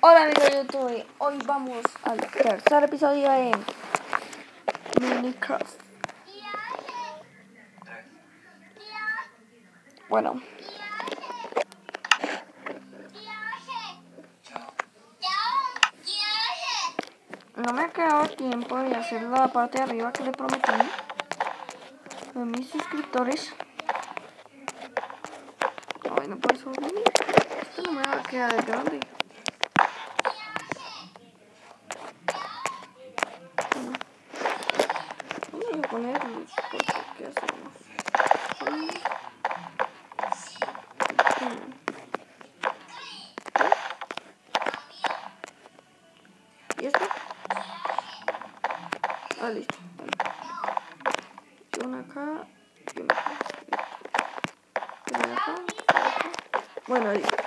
Hola amigos de YouTube, hoy vamos al tercer episodio de Minecraft. Bueno, no me ha quedado tiempo de hacer la parte de arriba que le prometí a mis suscriptores. Ay, no puedo subir. Esto no me va a quedar grande. Vamos a poner ¿qué hacemos? ¿Y esto? Ah, listo. Y una acá y una acá. Y una acá. Bueno, listo.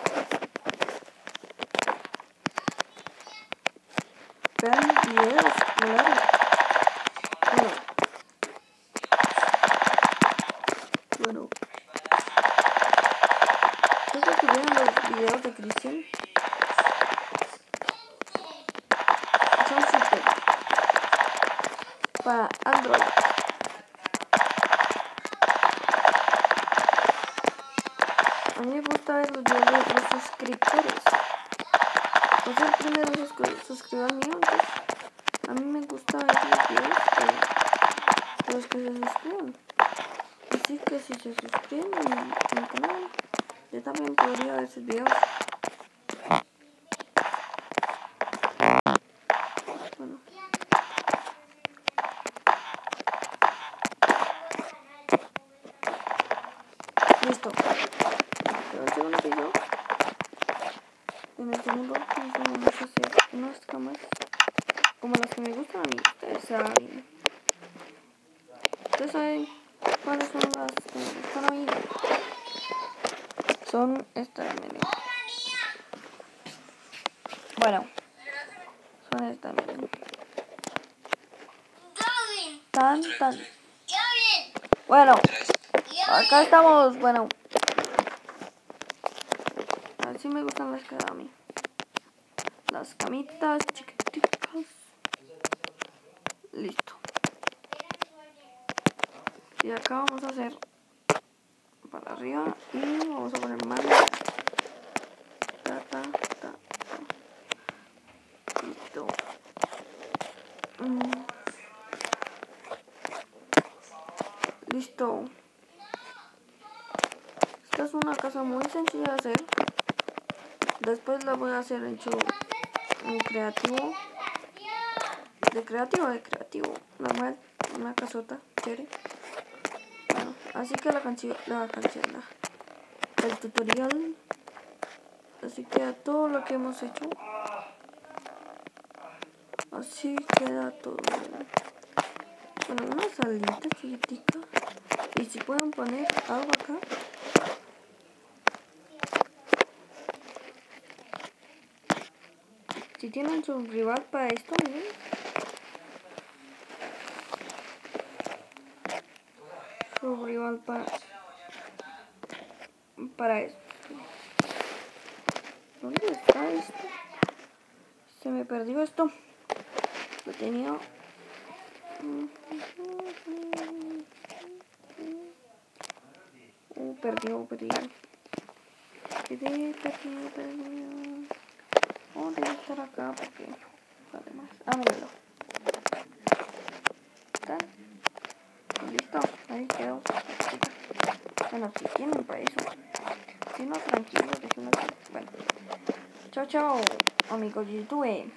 Vean videos, claro. Bueno. Creo que vean los videos de Cristian. Son súper. Para Android. A mí me gusta ver los videos de los suscriptores. Pues el primero se suscribió al mío, entonces a mí me gusta ver los videos de los que se suscriben. Así que si se suscriben a mi canal, yo también podría ver sus videos. Bueno. Listo. Pero el segundo video. En el segundo vamos a hacer unas camas como las que me gustan a mí. Ustedes saben. Ustedes saben cuáles son las que me gustan a mí. Son estas, miren. Bueno. Son estas, miren. Tan. Bueno. Acá estamos, bueno. Así me gustan las que a mí. Las camitas chiquiticas. Listo. Y acá vamos a hacer para arriba y vamos a poner más. Listo. Listo. Esta es una casa muy sencilla de hacer. Después la voy a hacer en creativo. De creativo. Normal. Una casota. Chévere. Bueno, así que el tutorial. Así queda todo lo que hemos hecho. Así queda todo. Bueno, una salita chiquitita. Y si pueden poner algo acá. Si tienen su rival para esto, miren. Su rival para esto. ¿Dónde está esto? Se me perdió esto. Lo tenía. Perdió. Oh, debe estar acá porque además. Míralo. ¿Está? Listo, ahí quedó. Bueno, si tienen para eso. Si no, tranquilo, déjenlo así. Bueno. Chao, amigos de YouTube.